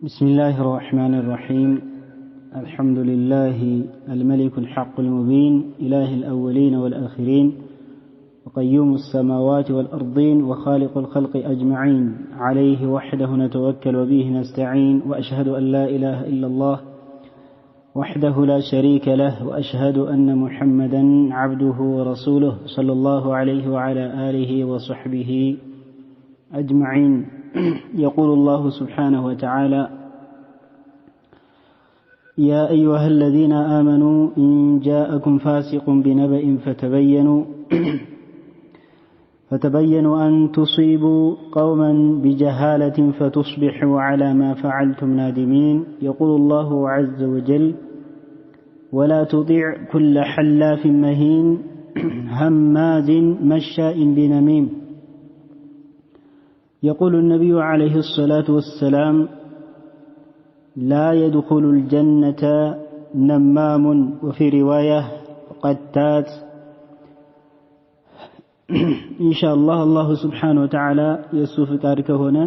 بسم الله الرحمن الرحيم. الحمد لله الملك الحق المبين إله الأولين والآخرين وقيوم السماوات والأرضين وخالق الخلق أجمعين عليه وحده نتوكل وبه نستعين وأشهد أن لا إله إلا الله وحده لا شريك له وأشهد أن محمدا عبده ورسوله صلى الله عليه وعلى آله وصحبه أجمعين. يقول الله سبحانه وتعالى: يا أيها الذين آمنوا إن جاءكم فاسق بنبأ فتبينوا أن تصيبوا قوما بجهالة فتصبحوا على ما فعلتم نادمين. يقول الله عز وجل: ولا تطع كل حلاف مهين هماز مشاء بنميم. يقول النبي عليه الصلاة والسلام: لا يدخل الجنة نمام، وفي رواية قتات. إن شاء الله الله سبحانه وتعالى يسوف كارك هنا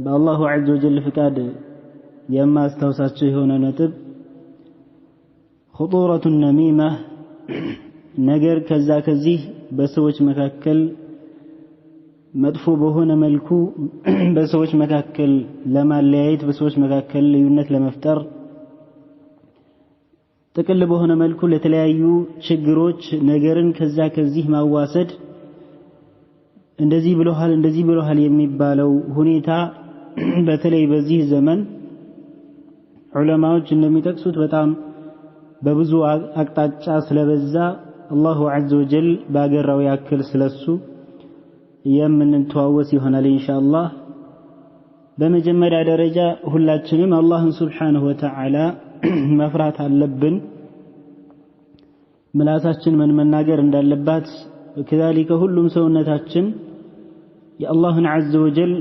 بالله عز وجل فكاد يما استوساتشه هنا نتب خطورة النميمة نجر كذا كذيه بسوش مكاكل مدفو بهنا ملكو بسوش مكاكل لما ليت بسوش مكاكل ليونت لمفتر تقلب هنا ملكو لتلايو ችግሮች ነገርን ከዛ ከዚህ ማዋሰድ እንደዚህ ብለሃል የሚባለው ሁኔታ በተለይ በዚህ ዘመን ዑለማዎች እንደሚጠቅሱት በጣም በብዙ አቅጣጫ ስለበዛ አላሁ ዐዘ ወጀል ባገራው ያክል ስለሱ የምንተዋወስ ይሆናል ኢንሻአላህ። በመጀመሪያ ደረጃ ሁላችንም አላህን ሱብሓነሁ ወተዓላ መፍራት አለብን። ምላሳችን ምን መናገር እንዳለባት ከዛሊከ ሁሉም ሰውነታችን የአላህን ዐዘ ወጀል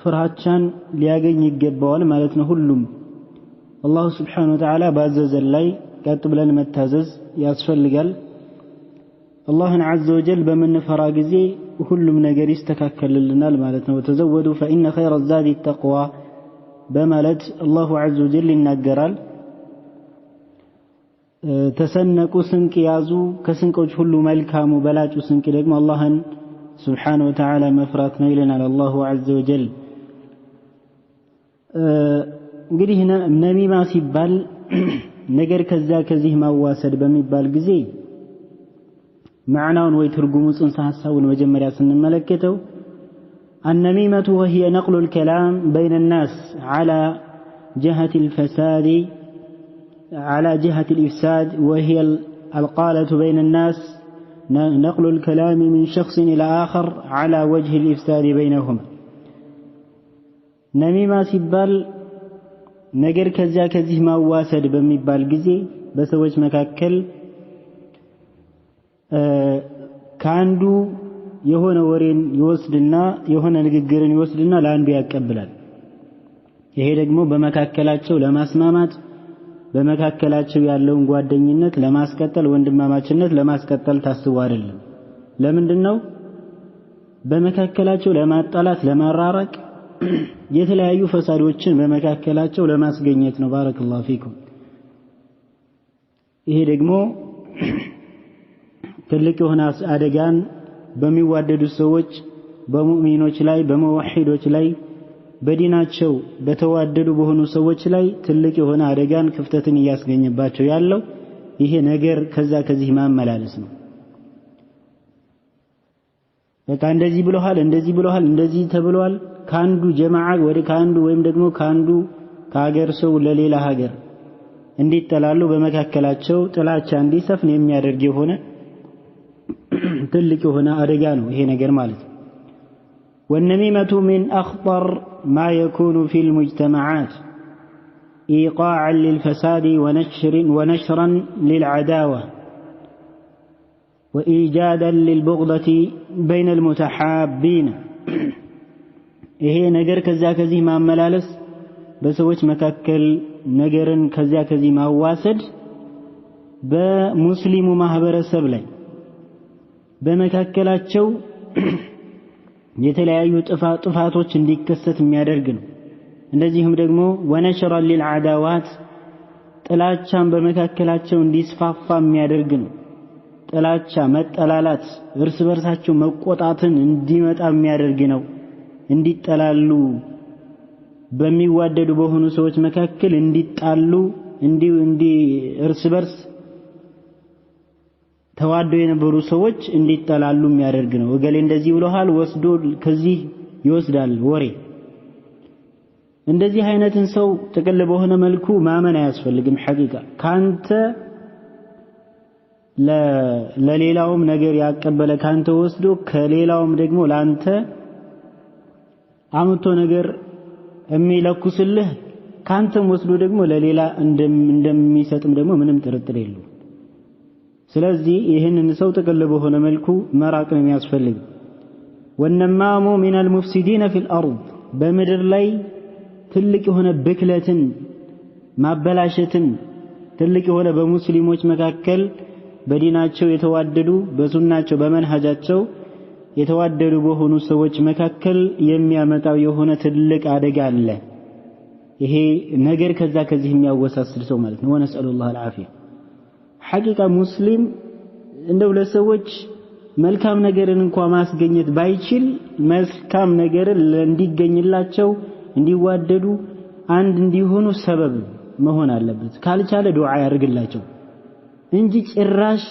ፍርሃቻን ሊያገኝ ይገባዋል ማለት ነው። ሁሉም አላህ ሱብሓነሁ ወተዓላ ባዘዘን ላይ ቀጥ ብለን መታዘዝ ያስፈልጋል። አላህን ዐዘ ወጀል በመንፈራ ጊዜ ሁሉም ነገር ይስተካከልልናል ማለት ነው። ተዘወዱ ፈኢነ ኸይረ ዛዲ ተቅዋ በማለት አላሁ ዐዘ ወጀል ይናገራል። ተሰነቁ ስንቅ ያዙ፣ ከስንቆች ሁሉ መልካሙ በላጩ ስንቅ ደግሞ አላህን ሱብሓነሁ ወተዓላ መፍራት ነው ይለናል አላሁ ዐዘ ወጀል። እንግዲህ ነሚማ ሲባል ነገር ከዛ ከዚህ ማዋሰድ በሚባል ጊዜ معناውን ወይ ትርጉሙ ጽንሰ ሐሳቡን መጀመሪያ ስንመለከተው النميمة وهي نقل الكلام بين الناس على جهة الإفساد وهي القالة بين الناس نقل الكلام من شخص إلى آخر على وجه الإفساد بينهما. نميمة ሲባል ነገር ከዛ ከዚህ ማዋሰድ በሚባል ጊዜ በሰዎች መካከል ካንዱ የሆነ ወሬን ይወስድና የሆነ ንግግርን ይወስድና ለአንዱ ያቀብላል። ይሄ ደግሞ በመካከላቸው ለማስማማት በመካከላቸው ያለውን ጓደኝነት ለማስቀጠል ወንድማማችነት ለማስቀጠል ታስቦ አይደለም። ለምንድነው? በመካከላቸው ለማጣላት ለማራራቅ የተለያዩ ፈሳዶችን በመካከላቸው ለማስገኘት ነው። ባረከላሁ ፊኩም። ይሄ ደግሞ ትልቅ የሆነ አደጋን በሚዋደዱ ሰዎች በሙእሚኖች ላይ በመዋሂዶች ላይ በዲናቸው በተዋደዱ በሆኑ ሰዎች ላይ ትልቅ የሆነ አደጋን ክፍተትን እያስገኘባቸው ያለው ይሄ ነገር ከዛ ከዚህ ማመላለስ ነው። በቃ እንደዚህ ብለዋል እንደዚህ ተብሏል ካንዱ ጀማዓ ወደ ካንዱ ወይም ደግሞ ካንዱ ከሀገር ሰው ለሌላ ሀገር እንዲጠላሉ በመካከላቸው ጥላቻ እንዲሰፍን የሚያደርግ የሆነ ትልቅ የሆነ አደጋ ነው ይሄ ነገር ማለት ነው። والنميمة من أخطر ما يكون في المجتمعات إيقاعا للفساد ونشرا للعداوة وإيجادا للبغضة بين المتحابين. ይሄ ነገር ከዛ ከዚህ ማመላለስ በሰዎች መካከል ነገርን ከዛ ከዚህ ማዋሰድ በሙስሊሙ ማህበረሰብ ላይ በመካከላቸው የተለያዩ ጥፋቶች እንዲከሰት የሚያደርግ ነው። እንደዚህም ደግሞ ወነሽራ ሊልዓዳዋት ጥላቻን በመካከላቸው እንዲስፋፋ የሚያደርግ ነው። ጥላቻ፣ መጠላላት፣ እርስ በርሳቸው መቆጣትን እንዲመጣ የሚያደርግ ነው። እንዲጠላሉ በሚዋደዱ በሆኑ ሰዎች መካከል እንዲጣሉ እርስ በርስ ተዋደው የነበሩ ሰዎች እንዲጠላሉ የሚያደርግ ነው። ወገሌ እንደዚህ ብለዋል ወስዶ ከዚህ ይወስዳል ወሬ። እንደዚህ አይነትን ሰው ጥቅል በሆነ መልኩ ማመን አያስፈልግም። ሐቂቃ ካንተ ለሌላውም ነገር ያቀበለ ካንተ ወስዶ ከሌላውም ደግሞ ላንተ አምቶ ነገር የሚለኩስልህ ካንተም ወስዶ ደግሞ ለሌላ እንደሚሰጥም ደግሞ ምንም ጥርጥር የለውም። ስለዚህ ይህንን ሰው ጥቅል በሆነ መልኩ መራቅ ነው የሚያስፈልግ። ወነማሙ ሚነል ሙፍሲዲነ ፊል አርድ በምድር ላይ ትልቅ የሆነ ብክለትን ማበላሸትን ትልቅ የሆነ በሙስሊሞች መካከል በዲናቸው የተዋደዱ በሱናቸው በመንሃጃቸው የተዋደዱ በሆኑ ሰዎች መካከል የሚያመጣው የሆነ ትልቅ አደጋ አለ። ይሄ ነገር ከዚህ የሚያወሳስድ ሰው ማለት ነው። ወነስአሉላህ አልዓፊያ። ሐቂቃ ሙስሊም እንደው ለሰዎች መልካም ነገርን እንኳን ማስገኘት ባይችል መልካም ነገርን እንዲገኝላቸው እንዲዋደዱ አንድ እንዲሆኑ ሰበብ መሆን አለበት። ካልቻለ ዱዓ ያድርግላቸው እንጂ ጭራሽ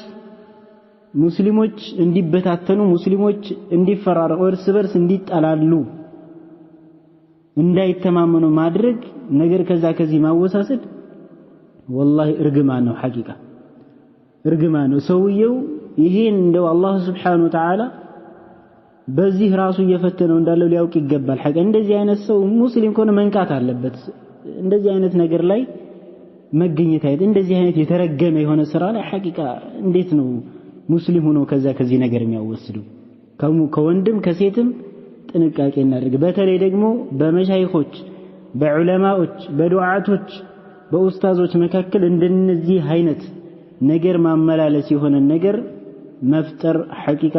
ሙስሊሞች እንዲበታተኑ ሙስሊሞች እንዲፈራረቁ እርስ በርስ እንዲጣላሉ እንዳይተማመኑ ማድረግ ነገር ከዚህ ማወሳሰድ ወላሂ እርግማን ነው። ሐቂቃ እርግማን ነው። ሰውየው ይሄን እንደው አላህ Subhanahu Wa Ta'ala በዚህ ራሱ እየፈተነው እንዳለው ሊያውቅ ይገባል። ሐቂቃ እንደዚህ አይነት ሰው ሙስሊም ከሆነ መንቃት አለበት። እንደዚህ አይነት ነገር ላይ መገኘት አይደል እንደዚህ አይነት የተረገመ የሆነ ስራ ላይ ሐቂቃ እንዴት ነው ሙስሊም ሆኖ ከዚህ ነገር የሚያወስዱ? ከወንድም ከሴትም ጥንቃቄ እናድርግ። በተለይ ደግሞ በመሻይኾች በዑለማዎች በዱዓቶች በኡስታዞች መካከል እንደነዚህ አይነት ነገር ማመላለስ የሆነ ነገር መፍጠር ሐቂቃ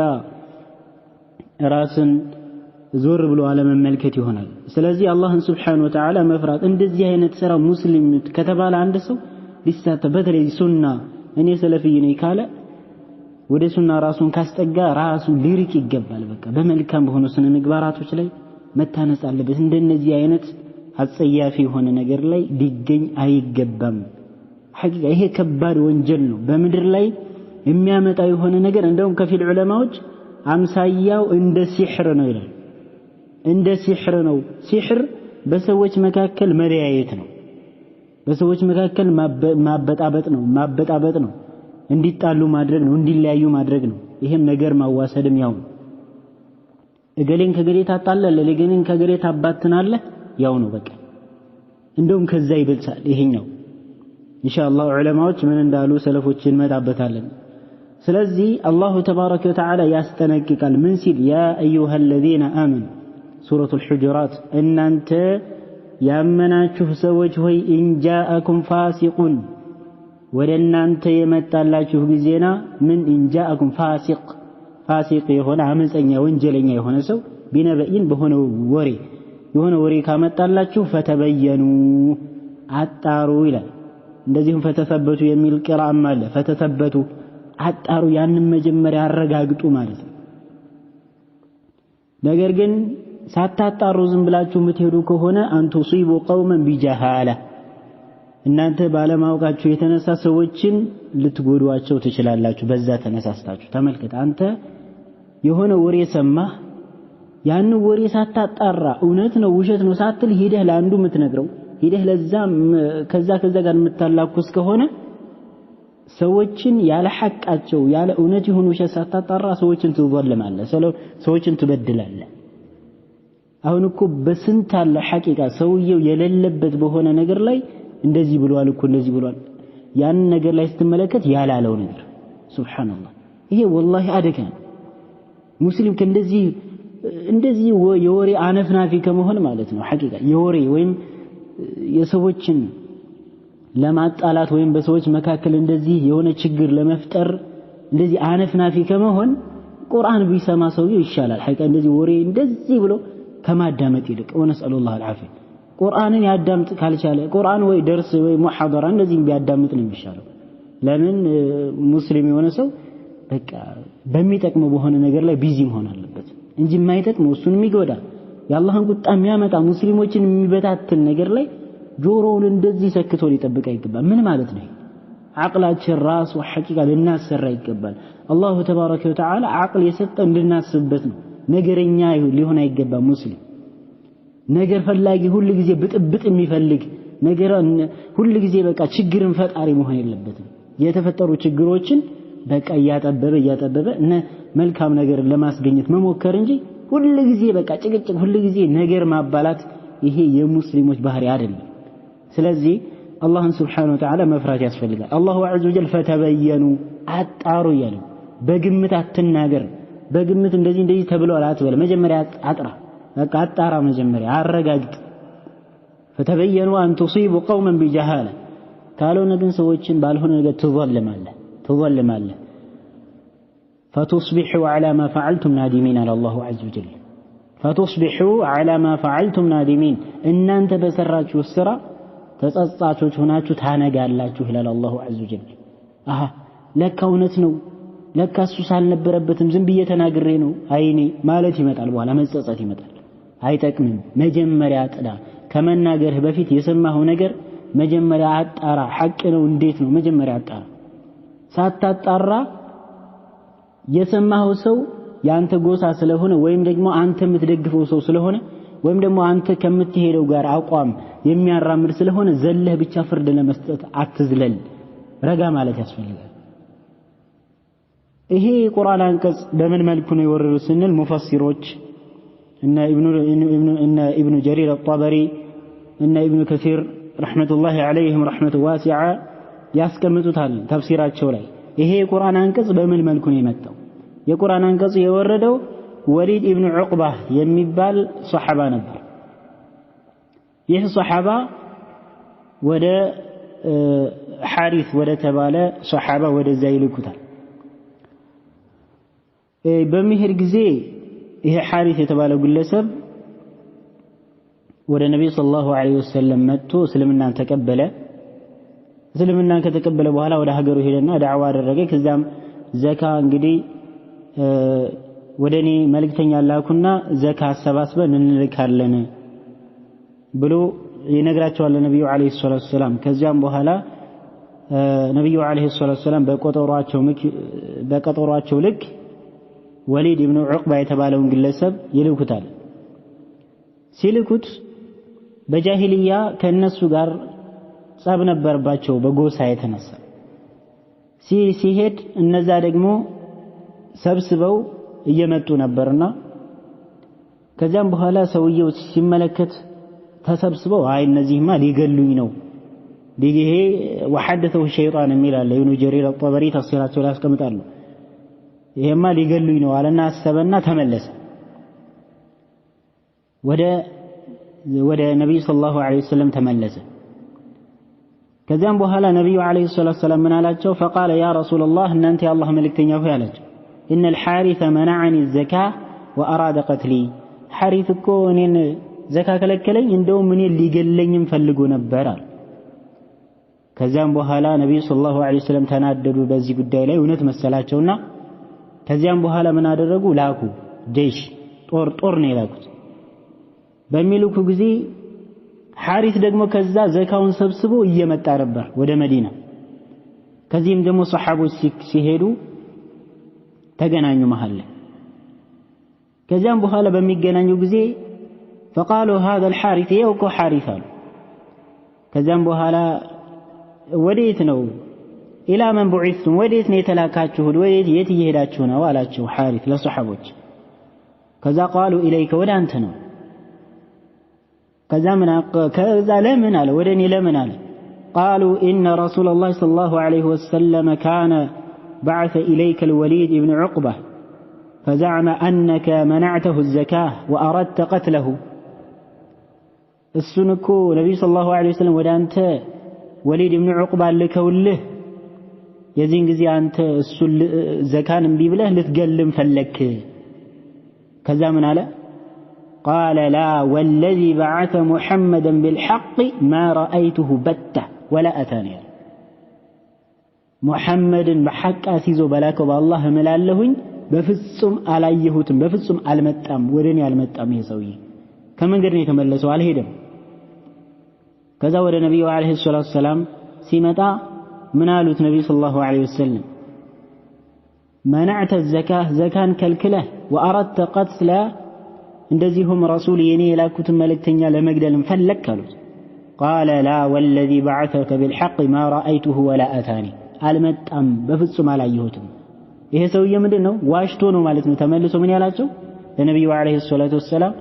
ራስን ዞር ብሎ አለመመልከት ይሆናል። ስለዚህ አላህን Subhanahu Wa Ta'ala መፍራት እንደዚህ አይነት ስራ ሙስሊም ከተባለ አንድ ሰው ሊሳተፍ በተለይ ሱና እኔ ሰለፊይ ነኝ ካለ ወደ ሱና ራሱን ካስጠጋ ራሱ ሊርቅ ይገባል። በቃ በመልካም በሆኑ ስነ ምግባራቶች ላይ መታነጽ አለበት። እንደነዚህ አይነት አጸያፊ የሆነ ነገር ላይ ሊገኝ አይገባም። ሐቂቃ ይሄ ከባድ ወንጀል ነው። በምድር ላይ የሚያመጣው የሆነ ነገር እንደውም ከፊል ዑለማዎች አምሳያው እንደ ሲህር ነው ይላል። እንደ ሲህር ነው። ሲህር በሰዎች መካከል መለያየት ነው። በሰዎች መካከል ማበጣበጥ ነው። እንዲጣሉ ማድረግ ነው። እንዲለያዩ ማድረግ ነው። ይሄም ነገር ማዋሰድም ያው እገሌን ከገሌ ታጣላለህ ለገሌን ከገሌ ታባትናለህ ያው ነው በቃ። እንደውም ከዛ ይበልጣል ይሄኛው። ኢንሻአላህ ዑለማዎች ምን እንዳሉ ሰለፎችን እንመጣበታለን። ስለዚህ አላሁ ተባረከ ወተዓላ ያስጠነቅቃል። ምን ሲል ያ አዩሃለዚነ አመኑ ሱረቱል ሁጁራት እናንተ ያመናችሁ ሰዎች ሆይ ኢንጃአኩም ፋሲቁን ወደ እናንተ የመጣላችሁ ጊዜና ምን ኢንጃአኩም ፋሲቅ የሆነ አመፀኛ ወንጀለኛ የሆነ ሰው ቢነበይን በሆነ ወሬ ካመጣላችሁ ፈተበየኑ አጣሩ ይላል። እንደዚሁም ፈተሰበቱ የሚል ቂራአም አለ። ፈተሰበቱ አጣሩ ያንን መጀመሪያ አረጋግጡ ማለት ነው። ነገር ግን ሳታጣሩ ዝም ብላችሁ የምትሄዱ ከሆነ አንቱ ሱይቡ ቀውመን ቢጀሃላ እናንተ ባለማወቃችሁ የተነሳ ሰዎችን ልትጎዷቸው ትችላላችሁ። በዛ ተነሳስታችሁ ተመልከት። አንተ የሆነ ወሬ ሰማህ፣ ያን ወሬ ሳታጣራ እውነት ነው ውሸት ነው ሳትል ሄደህ ለአንዱ የምትነግረው ሄደህ ለዛም ከዛ ጋር የምታላኩስ ከሆነ ሰዎችን ያለ ሐቃቸው ያለ እውነት ይሁን ውሸት ሳታጣራ ሰዎችን ትወለማለህ፣ ሰዎችን ትበድላለህ። አሁን እኮ በስንት አለ ሐቂቃ ሰውየው የሌለበት በሆነ ነገር ላይ እንደዚህ ብሏል እኮ እንደዚህ ብሏል። ያን ነገር ላይ ስትመለከት ያላለው ነገር ሱብሃንአላህ። ይሄ ወላሂ አደጋ ነው። ሙስሊም እንደዚህ የወሬ አነፍናፊ ከመሆን ማለት ነው ሐቂቃ የወሬ ወይም የሰዎችን ለማጣላት ወይም በሰዎች መካከል እንደዚህ የሆነ ችግር ለመፍጠር እንደዚህ አነፍናፊ ከመሆን ቁርአን ቢሰማ ሰውየው ይሻላል ሐቂቃ እንደዚህ ወሬ እንደዚህ ብሎ ከማዳመጥ ይልቅ ወነስአሉላህ አልዓፊያ ቁርአንን ያዳምጥ ካልቻለ ቁርአን ወይ ደርስ ወይ ሙሐደራ እንደዚህ ቢያዳምጥ ነው የሚሻለው ለምን ሙስሊም የሆነ ሰው በቃ በሚጠቅመው በሆነ ነገር ላይ ቢዚ መሆን አለበት እንጂ የማይጠቅመው እሱን የሚጎዳ የአላህን ቁጣ የሚያመጣ ሙስሊሞችን የሚበታትን ነገር ላይ ጆሮውን እንደዚህ ሰክቶ ሊጠብቅ አይገባል ምን ማለት ነው አቅላችን ራሱ ሐቂቃ ልናሰራ ይገባል አላሁ ተባረከ ወተዓላ አቅል የሰጠ እንድናስብበት ነው ነገረኛ ሊሆን አይገባም ሙስሊም ነገር ፈላጊ ሁሉ ጊዜ ብጥብጥ የሚፈልግ ነገር ሁሉ ጊዜ በቃ ችግርን ፈጣሪ መሆን የለበትም የተፈጠሩ ችግሮችን በቃ ያጠበበ እና መልካም ነገር ለማስገኘት መሞከር እንጂ ሁሉ ጊዜ በቃ ጭቅጭቅ ሁሉ ጊዜ ነገር ማባላት ይሄ የሙስሊሞች ባህሪ አይደለም ስለዚህ አላህን Subhanahu Wa Ta'ala መፍራት ያስፈልጋል አላሁ Azza wa Jalla ፈተበየኑ አጣሩ ይላል በግምት አትናገር በግምት እንደዚህ ተብሏል አትበል መጀመሪያ አጥራ በቃ አጣራ መጀመሪያ አረጋግጥ ፈተበየኑ አን تصيبوا قوما بجهاله ካልሆነ ግን ሰዎችን ባልሆነ ነገር ትዘልማለህ فتصبحوا على ما فعلتم نادمين على الله عز وجل فتصبحوا على ما فعلتم نادمين እናንተ በሰራችሁ ስራ ተጸጻቾች ሆናችሁ ታነጋላችሁ ይላል አላሁ عز وجل ለካ እውነት ነው ለካ እሱ ሳልነበረበትም ዝም ብዬ ተናግሬ ነው አይኔ ማለት ይመጣል በኋላ መጸጸት ይመጣል አይጠቅምም መጀመሪያ አጥዳ ከመናገርህ በፊት የሰማኸው ነገር መጀመሪያ አጣራ ሐቅ ነው እንዴት ነው መጀመሪያ አጣራ ሳታጣራ የሰማኸው ሰው ያንተ ጎሳ ስለሆነ ወይም ደግሞ አንተ የምትደግፈው ሰው ስለሆነ ወይም ደግሞ አንተ ከምትሄደው ጋር አቋም የሚያራምድ ስለሆነ ዘለህ ብቻ ፍርድ ለመስጠት አትዝለል ረጋ ማለት ያስፈልጋል ይሄ ቁርአን አንቀጽ በምን መልኩ ነው የወረደው ስንል ሙፈሲሮች እና ኢብኑ ጀሪር አልጣበሪ እና ኢብኑ ከሲር ረህመቱላሂ ዐለይሂም ረህመቱ ዋሲዓ ያስቀምጡታል ተፍሲራቸው ላይ ይሄ ቁርአን አንቀጽ በምን መልኩ ነው የመጣው የቁርአን አንቀጽ የወረደው ወሊድ ኢብኑ ዑቅባ የሚባል ሱሐባ ነበር ይህ ሱሐባ ወደ ሐሪስ ወደ ተባለ ሱሐባ ወደዛ ይልኩታል በሚሄድ ጊዜ ይሄ ሐሪስ የተባለው ግለሰብ ወደ ነብዩ ሰለላሁ ዐለይሂ ወሰለም መጥቶ እስልምናን ተቀበለ እስልምናን ከተቀበለ በኋላ ወደ ሀገሩ ሄደና ዳዕዋ አደረገ ከዛም ዘካ እንግዲህ ወደኔ መልእክተኛ ላኩና ዘካ አሰባስበን እንልካለን ብሎ ይነግራቸዋል ለነብዩ ዐለይሂ ሰላቱ ሰላም ከዛም በኋላ ነብዩ ዐለይሂ ሰላቱ ሰላም በቀጠሯቸው ልክ ወሊድ ኢብኑ ዑቅባ የተባለውን ግለሰብ ይልኩታል ሲልኩት በጃሂልያ ከነሱ ጋር ጸብ ነበርባቸው በጎሳ የተነሳ ሲሄድ እነዛ ደግሞ ሰብስበው እየመጡ ነበርና ከዛም በኋላ ሰውየው ሲመለከት ተሰብስበው አይ እነዚህማ ሊገሉኝ ነው ዲጌ ወሐደተው ሸይጣን የሚላል ኢብኑ ጀሪር አልጣበሪ ተፍሲራቸው ላይ አስቀምጣሉ ይሄማ ሊገሉኝ ነው አለና አሰበና ተመለሰ ወደ ነብዩ ሰለላሁ ዐለይሂ ወሰለም ተመለሰ ከዛም በኋላ ነብዩ ዐለይሂ ሰላቱ ሰላም ምን አላቸው فقال يا رسول الله እናንተ የአላህ መልእክተኛ ሆይ አላቸው ان الحارث منعني الزكاه واراد قتلي حارث እኮ እኔን ዘካ ከለከለኝ እንደውም እኔን ሊገለኝም ፈልጎ ነበር አለ ከዛም በኋላ ነብዩ ሰለላሁ ዐለይሂ ወሰለም ተናደዱ በዚህ ጉዳይ ላይ እውነት መሰላቸውና ከዚያም በኋላ ምን አደረጉ ላኩ ጀሽ ጦር ነው የላኩት በሚልኩ ጊዜ ሐሪስ ደግሞ ከዛ ዘካውን ሰብስቦ እየመጣ ነበር ወደ መዲና ከዚህም ደግሞ ሱሐቦች ሲሄዱ ተገናኙ መሃል ከዚያም በኋላ በሚገናኙ ጊዜ فقالوا هذا الحارث يوكو حارث ከዚያም በኋላ ወዴት ነው إلى من بعثتم ወዴት ነው የተላካችሁት ወዴት የት እየሄዳችሁ ነው አላቸው ሐሪስ ለሱሐቦች ከዛ قالوا إليك ወደ አንተ ነው ከዛ ለምን አለ ወደኔ ለምን አለ قالوا إن رسول الله صلى الله عليه وسلم كان بعث إليك الوليد ابن عقبة فزعم أنك منعته الزكاة وأردت قتله السنكو نبي صلى الله عليه وسلم ودانت وليد ابن عقبة لكوله የዚህን ጊዜ አንተ እሱ ዘካን እምቢ ብለህ ልትገልም ፈለክ ከዛ ምን አለ قال لا والذي بعث محمدا بالحق ما رأيته بتة ولا أتاني محمد بحق أسيزو بلاك بالله ملالهن بفصم عليهوتم بفصم المتام ودني المتام يسوي كمن قرني تملسوا عليه دم كذا ود النبي عليه الصلاة والسلام سيمتا منالوت النبي صلى الله عليه وسلم منعت الزكاة زكاة كالكله وأردت قتل እንደዚሁም رسول የኔ የላኩት መልእክተኛ ለመግደል ፈለክ አሉት قال لا والذي بعثك بالحق ما رأيته ولا أتاني አልመጣም በፍጹም አላየሁትም ይሄ ሰውዬ ምንድነው ዋሽቶ ነው ማለት ነው ተመልሶ ምን ያላቸው ለነብዩ አለይሂ ሰላቱ ወሰለም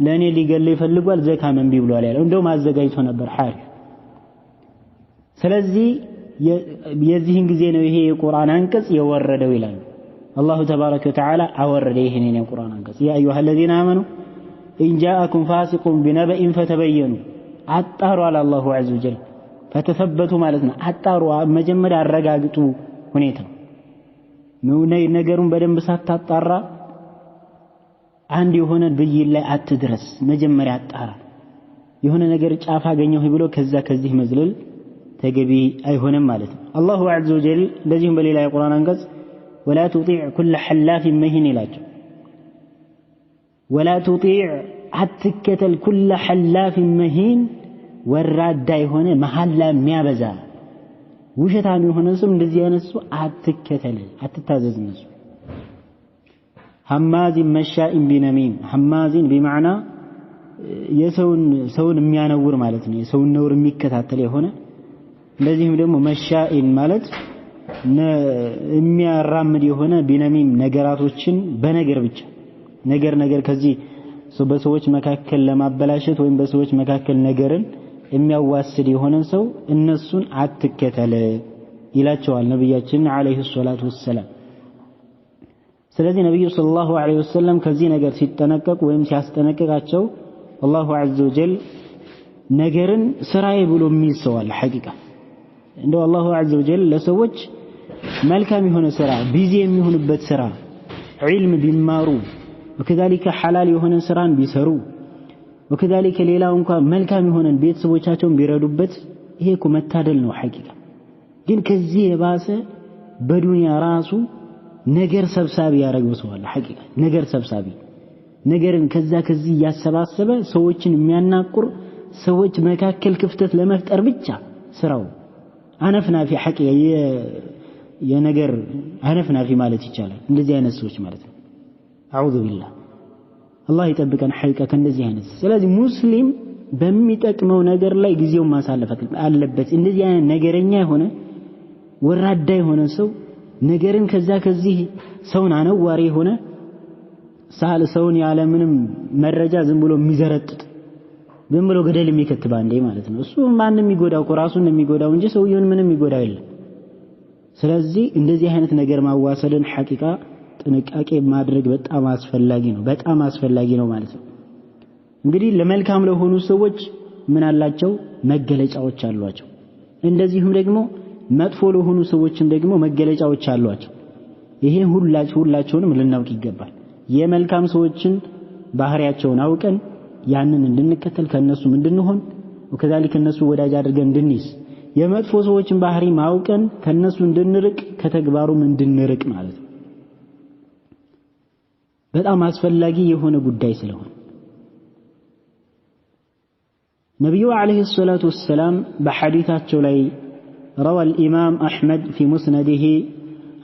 ለኔ ሊገል ይፈልጋል ዘካ መንቢ ብሏል ያለው እንደው ማዘጋጅቶ ነበር ሐሪ ስለዚህ የዚህን ጊዜ ነው ይሄ የቁርአን አንቀጽ የወረደው ይላል الله تبارك وتعالى أورد يهنين القرآن عنك يا أيها الذين آمنوا إن جاءكم فاسق بنبأ فتبينوا أتاروا على الله عز وجل فتثبتوا مالتنا أتاروا مجمد الرقاقتوا هنيتا نقرون بدن بسات تطارا عندي هنا بي الله أتدرس مجمد أتارا يهنا نقر جافا قنيه بلو كذا كذه مزلل تقبي أي هنا مالتنا الله عز وجل لذيهم بليلا القرآن عنك ولا تطيع كل حلاف مهين لاج ولا تطيع أتكتل كل حلاف مهين والراد داي هنا محلا ميابزا وشتاني هنا سم እንደዚህ ያነሱ አትከተል አትታዘዝ ነሱ حماز مشاء بنميم حماز بمعنى ሰውን የሚያነውር ማለት ነው የሰውን ነውር የሚከታተል የሆነ እንደዚህም ደግሞ መሻኢን ማለት የሚያራምድ የሆነ ቢነሚም ነገራቶችን በነገር ብቻ ነገር ከዚህ በሰዎች መካከል ለማበላሸት ወይም በሰዎች መካከል ነገርን የሚያዋስድ የሆነ ሰው እነሱን አትከተለ ይላቸዋል ነብያችን አለይሂ ሰላቱ ወሰለም ስለዚህ ነብዩ ሰለላሁ ዐለይሂ ወሰለም ከዚህ ነገር ሲጠነቀቁ ወይም ሲያስጠነቅቃቸው አላሁ ዐዘ ወጀል ነገርን ስራዬ ብሎ የሚይዘዋል ሐቂቃ እንደው አላሁ ዐዘ ወጀል ለሰዎች መልካም የሆነ ስራ ቢዚ የሚሆኑበት ስራ ዒልም ቢማሩ وكذلك حلال የሆነ ስራን ቢሰሩ وكذلك ሌላው እንኳን መልካም የሆነ ቤተሰቦቻቸውን ቢረዱበት ይሄ እኮ መታደል ነው ሐቂቃ ግን ከዚህ የባሰ በዱንያ ራሱ ነገር ሰብሳቢ ያረጋው ሰው አለ ሐቂቃ ነገር ሰብሳቢ ነገርን ከዚህ ያሰባሰበ ሰዎችን የሚያናቁር ሰዎች መካከል ክፍተት ለመፍጠር ብቻ ስራው አነፍናፊ ሐቂቃ የነገር አነፍናፊ ማለት ይቻላል እንደዚህ አይነት ሰዎች ማለት ነው አዑዙ ቢላህ አላህ ይጠብቀን ሐቂቃ ከእንደዚህ አይነት ስለዚህ ሙስሊም በሚጠቅመው ነገር ላይ ጊዜውን ማሳለፍ አለበት እንደዚህ አይነት ነገረኛ የሆነ ወራዳ የሆነ ሰው ነገርን ከዚህ ሰውን አነዋሪ የሆነ ሰውን ያለ ምንም መረጃ ዝም ብሎ የሚዘረጥጥ ዝም ብሎ ገደል የሚከትባ እንደ ማለት ነው እሱ ማንንም የሚጎዳው ራሱን የሚጎዳው እንጂ ሰውየውን ምንም የሚጎዳው የለም ስለዚህ እንደዚህ አይነት ነገር ማዋሰልን ሐቂቃ ጥንቃቄ ማድረግ በጣም አስፈላጊ ነው ማለት ነው እንግዲህ ለመልካም ለሆኑ ሰዎች ምን አላቸው መገለጫዎች አሏቸው እንደዚሁም ደግሞ መጥፎ ለሆኑ ሰዎችም ደግሞ መገለጫዎች አሏቸው ይሄ ሁላቸውንም ልናውቅ ይገባል የመልካም ሰዎችን ባህሪያቸውን አውቀን ያንን እንድንከተል ከነሱ እንድንሆን وكذلك እነሱ ወዳጅ አድርገን እንድንይዝ የመጥፎ ሰዎችን ባህሪ ማውቀን ከነሱ እንድንርቅ ከተግባሩም እንድንርቅ ማለት ነው በጣም አስፈላጊ የሆነ ጉዳይ ስለሆነ ነብዩ አለይሂ ሰላቱ ወሰለም በሐዲታቸው ላይ روى الإمام أحمد في مسنده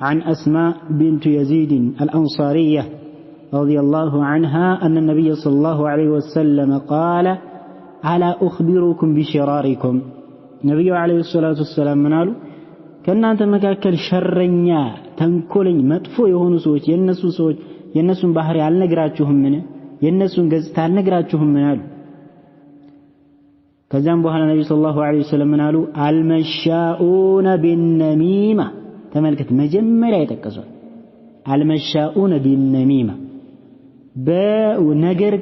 عن أسماء بنت يزيد الأنصارية رضي الله عنها أن النبي صلى الله عليه وسلم قال ألا أخبركم بشراركم نبي عليه الصلاة والسلام منالو كأن أنت مكاكل شرنيا تنكولن مدفو يهونو سوچ ينسون بحري على نقراتشهم منه ينسون قزت على نقراتشهم منالو كذا بوحنا النبي صلى الله عليه وسلم منالو المشاؤون بالنميمة تملكت مجمّرة يتكسون المشاؤون بالنميمة بنجر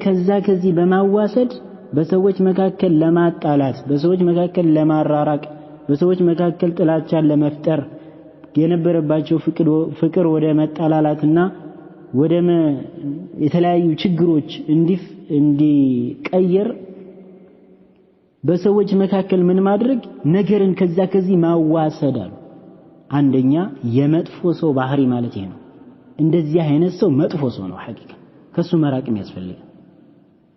كذي بمواسد بسويت مكاكل لما طالات بسويت مكاكل لما راراك بسويت مكاكل طلاتشان لمفتر የነበረባቸው ፍቅር ወደ መጣላላትና ወደ የተለያዩ ችግሮች እንዲቀየር በሰዎች መካከል ምን ማድረግ ነገርን ከዚህ ማዋሰድ አሉ። አንደኛ የመጥፎ ሰው ባህሪ ማለት ይሄ ነው። እንደዚህ አይነት ሰው መጥፎ ሰው ነው ሐቂቃ ከሱ መራቅም ያስፈልጋል።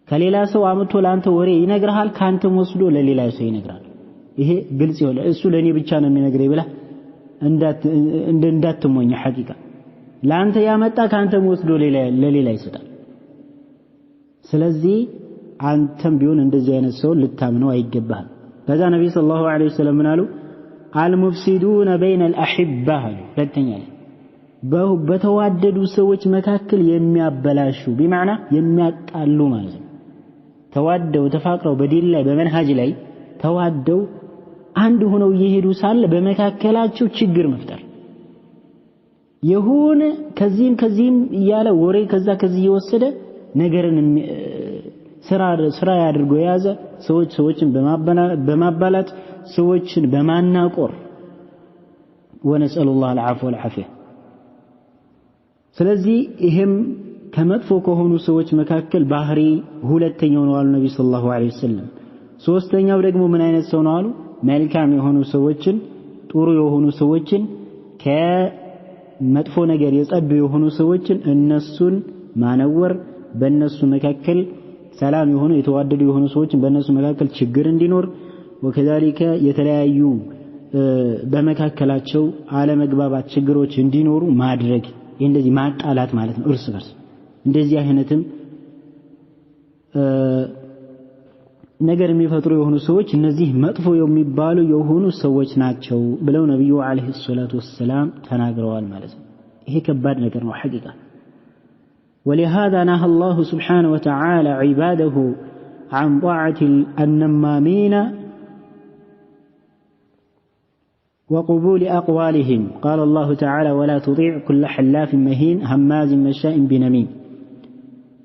ከሌላ ሰው አምጥቶ ላንተ ወሬ ይነግርሃል ካንተም ወስዶ ለሌላ ሰው ይነግራል። ይሄ ግልጽ ይሆናል። እሱ ለኔ ብቻ ነው የሚነግረኝ ብላ እንዳትሞኝ ሐቂቃ ላንተ ያመጣ ካንተም ወስዶ ለሌላ ይሰጣል። ስለዚህ አንተም ቢሆን እንደዚህ አይነት ሰው ልታምነው አይገባህም። ከዛ ነብዩ ሰለላሁ ዐለይሂ ወሰለም ምን አሉ? አልሙፍሲዱነ በይነ አልአሂባህ ሁለተኛ በተዋደዱ ሰዎች መካከል የሚያበላሹ በማዕና የሚያጣሉ ማለት ነው። ተዋደው ተፋቅረው በዲን ላይ በመንሃጅ ላይ ተዋደው አንድ ሆነው እየሄዱ ሳለ በመካከላቸው ችግር መፍጠር የሆነ ከዚህም እያለ ወሬ ከዚህ እየወሰደ ነገርን ስራ ያድርጎ የያዘ ሰዎችን በማባላት ሰዎችን በማናቆር ወነሰሉላህ አልዓፍ ወልዓፊያ። ስለዚህ ይሄም ከመጥፎ ከሆኑ ሰዎች መካከል ባህሪ ሁለተኛው ነው አሉ ነብዩ ሰለላሁ ዐለይሂ ወሰለም። ሶስተኛው ደግሞ ምን አይነት ሰው ነው አሉ? መልካም የሆኑ ሰዎችን ጥሩ የሆኑ ሰዎችን ከመጥፎ ነገር የጸዱ የሆኑ ሰዎችን እነሱን ማነወር በእነሱ መካከል ሰላም የሆኑ የተዋደዱ የሆኑ ሰዎችን በእነሱ መካከል ችግር እንዲኖር ወከዛሊከ የተለያዩ በመካከላቸው አለመግባባት ችግሮች እንዲኖሩ ማድረግ እንደዚህ ማጣላት ማለት ነው እርስ በርስ እንደዚህ አይነትም ነገር የሚፈጥሩ የሆኑ ሰዎች እነዚህ መጥፎ የሚባሉ የሆኑ ሰዎች ናቸው ብለው ነብዩ አለይሂ ሰላቱ ወሰለም ተናግረዋል ማለት ነው። ይሄ ከባድ ነገር ነው ሐቂቃ። ولهذا نهى الله سبحانه وتعالى عباده عن طاعة النمامين وقبول أقوالهم. قال الله تعالى ولا تطيع كل حلاف مهين هماز مشاء بنميم.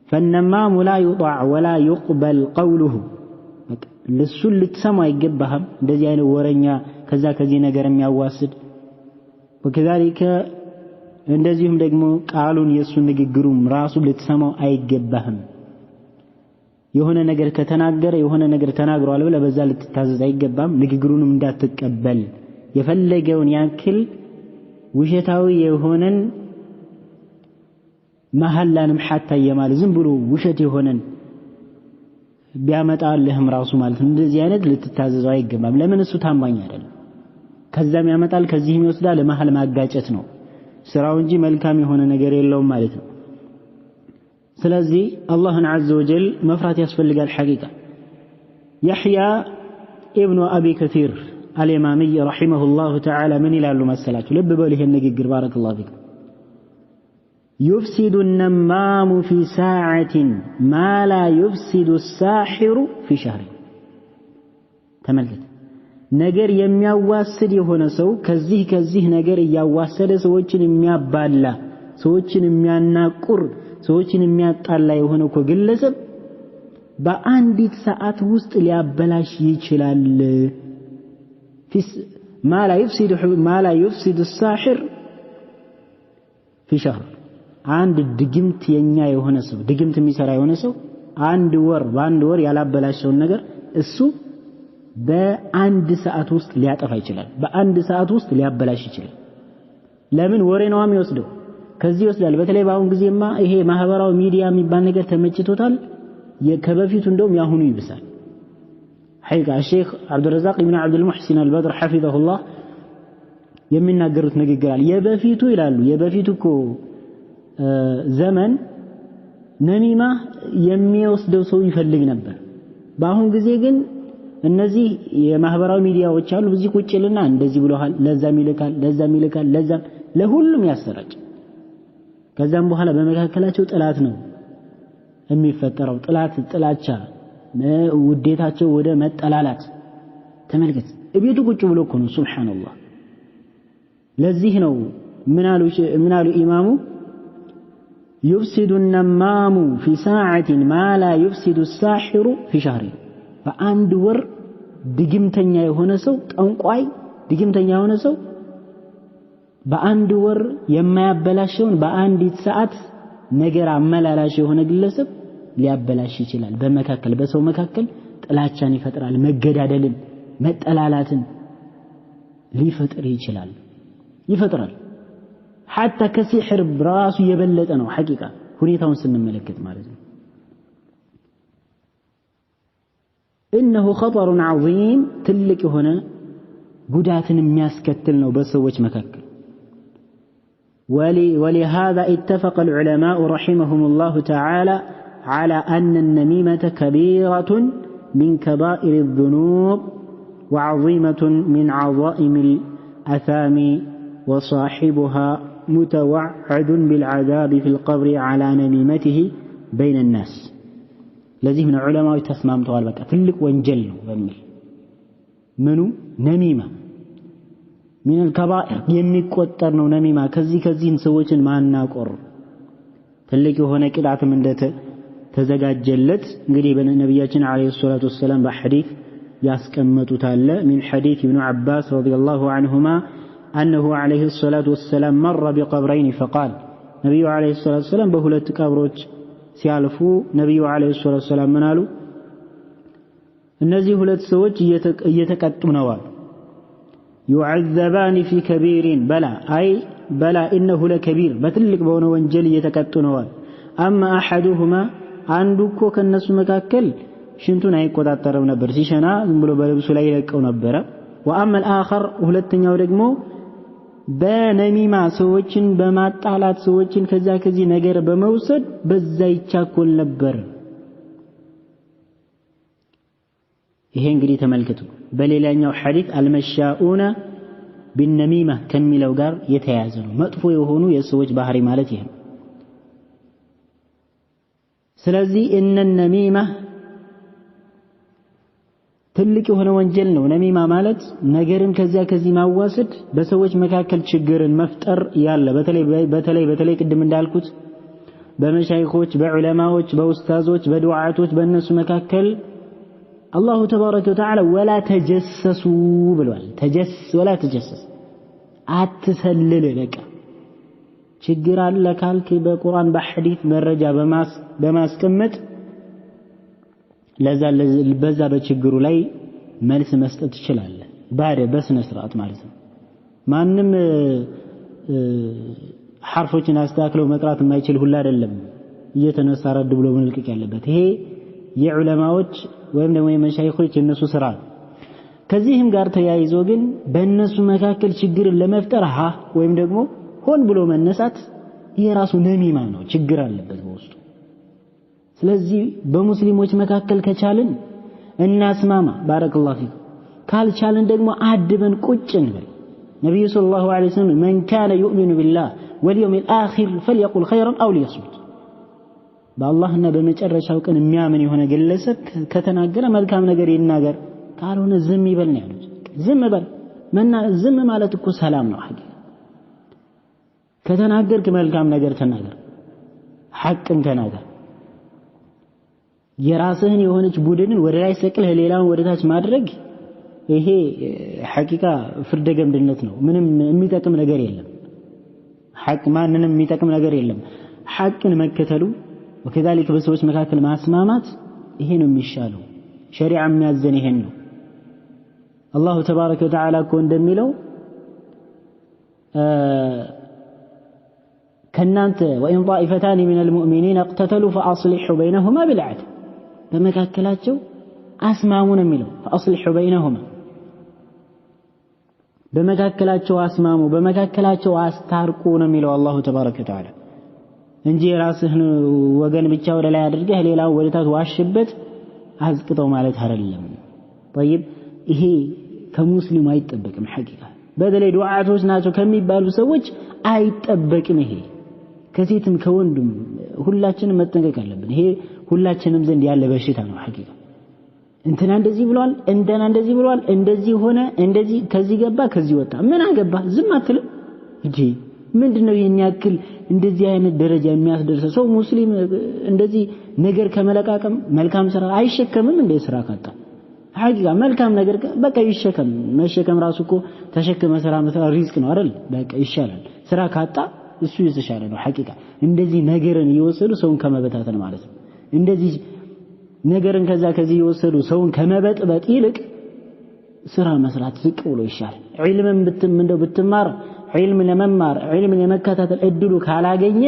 فالنمام لا يطاع ولا يقبل قوله للسل تسمى يقبهم እንደዚህ አይነት ወረኛ ከዚህ ነገር የሚያዋስድ وكذلك እንደዚህም ደግሞ ቃሉን የሱ ንግግሩም ራሱ ልትሰማው አይገባህም። የሆነ ነገር ከተናገረ የሆነ ነገር ተናግሯል ብለ በዛ ልትታዘዝ አይገባም። ንግግሩንም እንዳትቀበል የፈለገውን ያክል ውሸታዊ የሆነን መሐላንም ሐታ የማል ዝም ብሎ ውሸት የሆነን ቢያመጣልህም ራሱ ማለት እንደዚህ አይነት ልትታዘዘው አይገባም። ለምን እሱ ታማኝ አይደለም። ከዛም ያመጣል ከዚህም ይወስዳል ለመሐል ማጋጨት ነው ስራው እንጂ መልካም የሆነ ነገር የለውም ማለት ነው። ስለዚህ አላህን عز وجل መፍራት ያስፈልጋል ሐቂቃ። يحيى ابن ابي كثير الامامي رحمه الله تعالى من ይላሉ መሰላችሁ? ልብ በሉ ይሄን ንግግር بارك الله فيكم. يفسد النمام في ساعة ما لا يفسد الساحر في شهر. ተመልከት ነገር የሚያዋስድ የሆነ ሰው ከዚህ ነገር ያዋሰደ ሰዎችን የሚያባላ ሰዎችን የሚያናቁር ሰዎችን የሚያጣላ የሆነ እኮ ግለሰብ በአንዲት ሰዓት ውስጥ ሊያበላሽ ይችላል። ما لا يفسد الساحر في شهر. አንድ ድግምት የኛ የሆነ ሰው ድግምት የሚሰራ የሆነ ሰው በአንድ ወር ያላበላሸውን ነገር እሱ በአንድ ሰዓት ውስጥ ሊያጠፋ ይችላል። በአንድ ሰዓት ውስጥ ሊያበላሽ ይችላል። ለምን ወሬ ነው የሚወስደው ከዚህ ይወስዳል። በተለይ ባሁን ጊዜማ ይሄ ማህበራዊ ሚዲያ የሚባል ነገር ተመችቶታል። ከበፊቱ እንደውም ያሁኑ ይብሳል። ሐቂቃ ሼክ አብዱረዛቅ ኢብኑ አብዱል ሙህሲን አልበድር حفظه الله የሚናገሩት ንግግር አለ። የበፊቱ ይላሉ የበፊቱ እኮ ዘመን ነሚማ የሚወስደው ሰው ይፈልግ ነበር። በአሁን ጊዜ ግን እነዚህ የማህበራዊ ሚዲያዎች አሉ። በዚህ ቁጭልና እንደዚህ ብለዋል ለዛም ይልካል ለዛም ለሁሉም ያሰራጭ። ከዛም በኋላ በመካከላቸው ጥላት ነው የሚፈጠረው። ጥላቻ ውዴታቸው ወደ መጠላላት ተመልከት። እቤቱ ቁጭ ብሎ እኮ ነው ሱብሃንአላህ። ለዚህ ነው ምን አሉ ኢማሙ يفسد النمام في ساعة ما لا يفسد الساحر في شهر. በአንድ ወር ድግምተኛ የሆነ ሰው ጠንቋይ ድግምተኛ የሆነ ሰው በአንድ ወር የማያበላሽውን በአንዲት ሰዓት ነገር አመላላሽ የሆነ ግለሰብ ሊያበላሽ ይችላል። በመካከል በሰው መካከል ጥላቻን ይፈጥራል፣ መገዳደልን፣ መጠላላትን ሊፈጥር ይፈጥራል። حتى ከሲሕር ራሱ የበለጠ ነው ሐቂቃ ሁኔታውን ስንመለከት ማለት ነው። إنه خطر عظيم ትልቅ የሆነ ጉዳትን የሚያስከትል ነው በሰዎች መካከል። ولهذا اتفق العلماء رحمهم الله تعالى على أن النميمة كبيرة من كبائر الذنوب وعظيمة من عظائم الأثام وصاحبها متوعد بالعذاب في القبر على نميمته بين الناس. لذي من علماء تسمام طوال بك تلك وانجل بمل منو نميمة من الكبائر يميكوتر نميمة كذي نسويتن ما ناقر تلك هنا كدعة من دت تزجاج جلت قريبا النبياتنا عليه الصلاة والسلام بحديث ياسكمتو تالا من حديث ابن عباس رضي الله عنهما أنه عليه الصلاة والسلام مر بقبرين فقال نبي عليه الصلاة والسلام بهلت قبروች ሲያልፉ ነብዩ عليه الصلاة والسلام ምን አሉ? እነዚህ ሁለት ሰዎች እየተቀጡ ነው አሉ። يعذبان في كبير بلا إنه لكبير በትልቅ በሆነ ወንጀል እየተቀጡ ነው አሉ። أما أحدهما አንዱ እኮ ከነሱ መካከል ሽንቱን አይቆጣጠረው ነበር፣ ሲሸና ዝም ብሎ በልብሱ ላይ ይለቀው ነበር። وأما الآخر ሁለተኛው ደግሞ በነሚማ ሰዎችን በማጣላት ሰዎችን ከዚህ ነገር በመውሰድ በዛ ይቻኮል ነበር። ይሄ እንግዲህ ተመልከቱ በሌላኛው ሐዲስ አልመሻኡና ቢነሚማ ከሚለው ጋር የተያያዘ ነው። መጥፎ የሆኑ የሰዎች ባህሪ ማለት ይሄ ነው። ስለዚህ እነ ነሚማ ትልቅ የሆነ ወንጀል ነው። ነሚማ ማለት ነገርን ከዚህ ማዋሰድ፣ በሰዎች መካከል ችግርን መፍጠር ያለ በተለይ ቅድም እንዳልኩት በመሻይኾች፣ በዑለማዎች፣ በኡስታዞች፣ በዱዓቶች በእነሱ መካከል አላሁ ተባረከ ወተዓላ ወላ ተጀሰሱ ብሏል። ወላ ተጀሰስ አትሰልል። በቃ ችግር አለ ካልክ በቁርአን በሐዲስ መረጃ በማስቀመጥ በዛ በችግሩ ላይ መልስ መስጠት ይችላል። በስነ ስርዓት ማለት ነው። ማንም ሐርፎችን አስተካክለው መቅራት የማይችል ሁሉ አይደለም እየተነሳ ረድ ብሎ መልቀቅ ያለበት። ይሄ የዑለማዎች ወይም ደግሞ የመሻይኾች የነሱ ስራ። ከዚህም ጋር ተያይዞ ግን በእነሱ መካከል ችግርን ለመፍጠር ወይም ደግሞ ሆን ብሎ መነሳት ይሄ ራሱ ነሚማ ነው፣ ችግር አለበት በውስጡ። ስለዚህ በሙስሊሞች መካከል ከቻልን እናስማማ፣ ባረከላሁ ፊክ። ካልቻልን ደግሞ አድበን ቁጭ እንበል። ነብዩ ሰለላሁ ዐለይሂ ወሰለም من كان يؤمن بالله واليوم الآخر فليقل خيرا أو ليصمت። በአላህና በመጨረሻው ቀን የሚያምን የሆነ ግለሰብ ከተናገረ መልካም ነገር ይናገር፣ ካልሆነ ዝም ይበል ነው ያሉት። ዝም ማለት እኮ ሰላም ነው። ሐቂቃ ከተናገርክ መልካም ነገር ተናገር፣ ሐቅን ተናገር። የራስህን የሆነች ቡድንን ወደ ላይ ሰቅለህ ሌላውን ወደ ታች ማድረግ ይሄ ሐቂቃ ፍርደ ገምድነት ነው። ምንም የሚጠቅም ነገር የለም። ሐቅ ማንንም የሚጠቅም ነገር የለም። ሐቅን መከተሉ ወከዛሊክ በሰዎች መካከል ማስማማት ይሄ ነው የሚሻለው። ሸሪዓ የሚያዘን ይሄን ነው። አላሁ ተባረከ ወተዓላ እኮ እንደሚለው ከናንተ ወኢን ጣኢፈታን ሚነል ሙእሚኒን እቅተተሉ ፈአስሊሑ በይነሁማ ቢልዐድል በመካከላቸው አስማሙ ነው የሚለው። ፈአስሊሑ በይነሁማ በመካከላቸው አስማሙ፣ በመካከላቸው አስታርቁ ነው የሚለው አላሁ ተባረከ ወተዓላ እንጂ የራስህን ወገን ብቻ ወደ ላይ አድርገህ ሌላው ወደ ታች ዋሽበት አዝቅጠው ማለት አይደለም። طيب ይሄ ከሙስሊም አይጠበቅም። ሐቂቃ በተለይ ዱዓቶች ናቸው ከሚባሉ ሰዎች አይጠበቅም። ይሄ ከሴትም ከወንድም ሁላችንም መጠንቀቅ አለብን። ይሄ ሁላችንም ዘንድ ያለ በሽታ ነው። ሐቂቃ እንትና እንደዚህ ብሏል፣ እንትና እንደዚህ ብሏል፣ እንደዚህ ሆነ፣ እንደዚህ ከዚህ ገባ ከዚህ ወጣ፣ ምን አገባ ዝም አትልም እንጂ ምንድነው ይሄን ያክል እንደዚህ አይነት ደረጃ የሚያስደርሰው? ሰው ሙስሊም እንደዚህ ነገር ከመለቃቀም መልካም ስራ አይሸከምም እንደ ስራ ካጣ ሐቂቃ መልካም ነገር በቃ ይሸከም። መሸከም ራሱ እኮ ተሸክመ ስራ መስራት ሪስክ ነው አይደል በቃ ይሻላል ስራ ካጣ እሱ የተሻለ ነው ሐቂቃ እንደዚህ ነገርን እየወሰዱ ሰውን ከመበታተን ማለት ነው እንደዚህ ነገርን ከዚህ እየወሰዱ ሰውን ከመበጥበጥ ይልቅ ስራ መስራት ዝቅ ብሎ ይሻላል ዒልምን ብትማር ዒልም ለመማር ዒልምን የመከታተል እድሉ ካላገኘ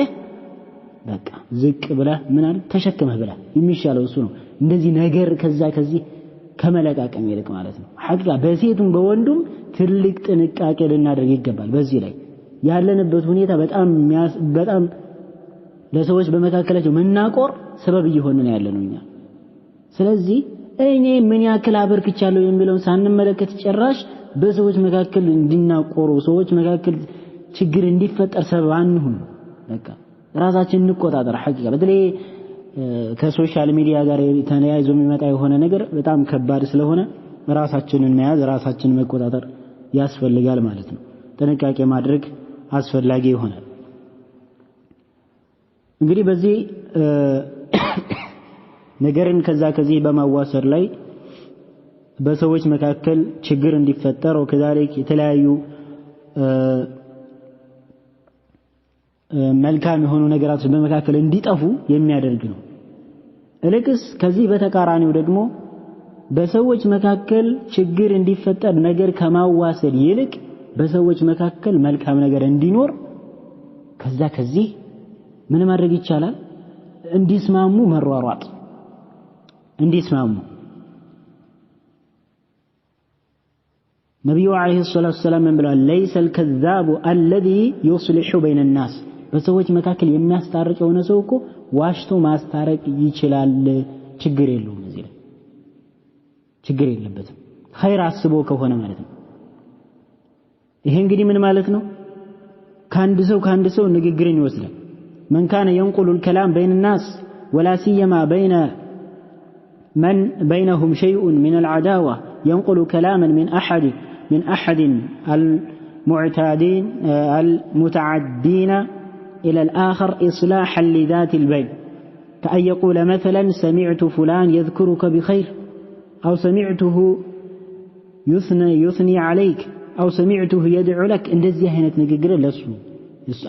በቃ ዝቅ ብላ ምን አለ ተሸክመህ ብላ የሚሻለው እሱ ነው እንደዚህ ነገር ከዚህ ከመለቃቀም ይልቅ ማለት ነው ሐቂቃ በሴቱም በወንዱም ትልቅ ጥንቃቄ ልናደርግ ይገባል በዚህ ላይ ያለንበት ሁኔታ በጣም ለሰዎች በመካከላቸው መናቆር ሰበብ እየሆነን ያለነው እኛ ስለዚህ እኔ ምን ያክል አበርክቻለሁ የሚለውን ሳንመለከት ጭራሽ በሰዎች መካከል እንዲናቆሩ ሰዎች መካከል ችግር እንዲፈጠር ሰበብ አንሁን በቃ ራሳችንን እንቆጣጠር ሐቂቃ በተለይ ከሶሻል ሚዲያ ጋር ተያይዞ የሚመጣ የሆነ ነገር በጣም ከባድ ስለሆነ ራሳችንን መያዝ ራሳችንን መቆጣጠር ያስፈልጋል ማለት ነው ጥንቃቄ ማድረግ አስፈላጊ ይሆናል እንግዲህ በዚህ ነገርን ከዚህ በማዋሰር ላይ በሰዎች መካከል ችግር እንዲፈጠር ወከዛሊክ የተለያዩ መልካም የሆኑ ነገራቶች በመካከል እንዲጠፉ የሚያደርግ ነው እልክስ ከዚህ በተቃራኒው ደግሞ በሰዎች መካከል ችግር እንዲፈጠር ነገር ከማዋሰድ ይልቅ በሰዎች መካከል መልካም ነገር እንዲኖር ከዚህ ምን ማድረግ ይቻላል እንዲስማሙ መሯሯጥ እንዲስማሙ ነብዩ አለይሂ ሰላቱ ወሰለም ብለዋል ليس الكذاب الذي يصلح بين الناس በሰዎች መካከል የሚያስታርቅ የሆነ ሰው እኮ ዋሽቶ ማስታረቅ ይችላል ችግር የለውም እዚህ ላይ ችግር የለበትም ኸይር አስቦ ከሆነ ማለት ነው ይሄ እንግዲህ ምን ማለት ነው ካንድ ሰው ንግግርን ይወስዳል من كان ينقل الكلام بين الناس ولا سيما من بينهم شيء من العداوة ينقل كلاما من أحد المتعدين إلى الآخر إصلاحا لذات البين كأن يقول مثلا سمعت فلان يذكرك بخير أو سمعته يثني عليك أو سمعته يدعو لك እንደዚህ አይነት ንግግር ለሱ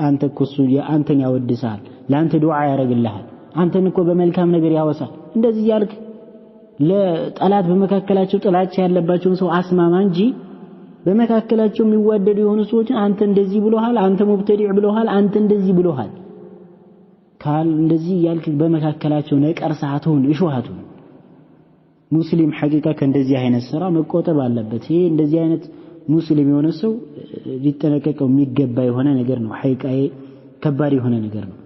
አንተ ኩሱ አንተን ያወድሳል ለአንተ ዱዓ ያረግልሃል አንተን እኮ በመልካም ነገር ያወሳል እንደዚህ ያልክ ለጠላት በመካከላቸው ጥላቻ ያለባቸውን ሰው አስማማ እንጂ በመካከላቸው የሚዋደዱ የሆኑ ሰዎች አንተ እንደዚህ ብሎሃል አንተ ሙብተዲዕ ብሎሃል አንተ እንደዚህ ብሎሃል ካል እንደዚህ ያልክ በመካከላቸው ነቀርሳቱን እሾሃቱን ሙስሊም ሐቂቃ ከእንደዚህ አይነት ስራ መቆጠብ አለበት ይሄ እንደዚህ አይነት ሙስሊም የሆነ ሰው ሊጠነቀቀው የሚገባ የሆነ ነገር ነው ሐቂቃዬ ከባድ የሆነ ነገር ነው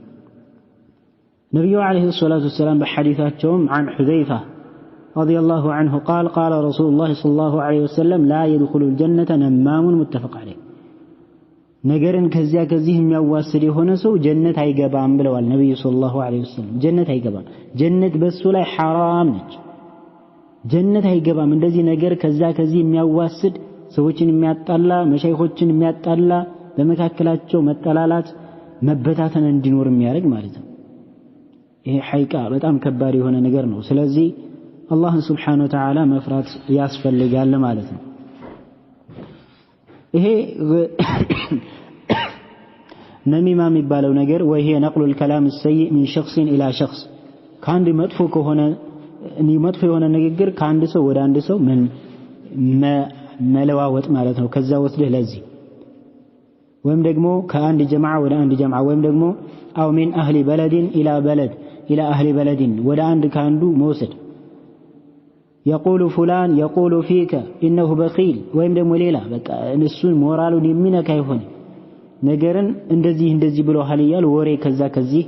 ነብዩ አለይሂ ሰላቱ ወሰለም በሐዲታቸውም عن حذيفة رضي الله عنه قال قال رسول الله صلى الله عليه وسلم لا يدخل الجنة نمام متفق عليه ነገርን ከዚህ የሚያዋስድ የሆነ ሰው ጀነት አይገባም ብለዋል ነብዩ ሰለላሁ ዐለይሂ ወሰለም ጀነት አይገባም ጀነት በሱ ላይ حرام ነች ጀነት አይገባም እንደዚህ ነገር ከዚህ የሚያዋስድ ሰዎችን የሚያጣላ መሻይኾችን የሚያጣላ በመካከላቸው መጠላላት መበታተን እንዲኖር የሚያደርግ ማለት ነው ይሄ ሐቂቃ በጣም ከባድ የሆነ ነገር ነው ስለዚህ አላህ Subhanahu Wa Ta'ala መፍራት ያስፈልጋል ማለት ነው ይሄ ነሚማ የሚባለው ነገር ወይ ይሄ نقل الكلام السيء من شخص الى شخص ካንድ መጥፎ ከሆነ መጥፎ የሆነ ንግግር ካንድ ሰው ወደ አንድ ሰው መለዋወጥ ማለት ነው ከዛ ወስደህ ለዚህ ወይም ደግሞ ከአንድ ጀማዓ ወደ አንድ ጀማዓ ወይም ደግሞ አው من اهل بلد الى اهل بلد ወደ አንድ ካንዱ መውሰድ يقول فلان يقول فيك انه بخيل ወይም ደግሞ ሌላ በቃ እሱን ሞራሉን የሚነካ ይሆን ነገርን እንደዚህ ብሎሃል ይያል ወሬ ከዚህ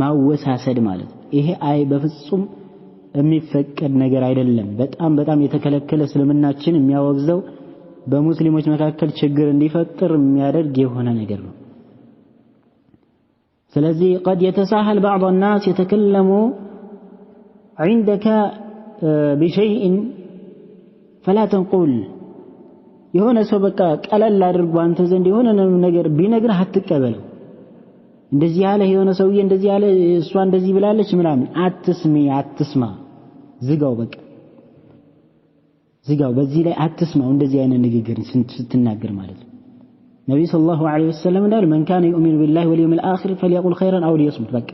ማወሳሰድ ማለት ይሄ አይ በፍጹም የሚፈቀድ ነገር አይደለም በጣም የተከለከለ እስልምናችን የሚያወግዘው በሙስሊሞች መካከል ችግር እንዲፈጠር የሚያደርግ የሆነ ነገር ነው ስለዚህ قد يتساهل بعض الناس يتكلموا عندك بشيء فلا تنقل የሆነ ሰው በቃ ቀለል አድርጎ አንተ ዘንድ የሆነ ነገር ቢነግርህ አትቀበለው እንደዚህ ያለ የሆነ ሰውዬ እንደዚህ ያለ እሷ እንደዚህ ብላለች ምናምን አትስማ ዝጋው በቃ ዝጋው በዚህ ላይ አትስማው እንደዚህ አይነት ንግግር ስትናገር ማለት ነው ነብዩ ሰለላሁ ዐለይሂ ወሰለም እንዳሉ من كان يؤمن بالله واليوم الآخر فليقل خيرا أو ليصمت በቃ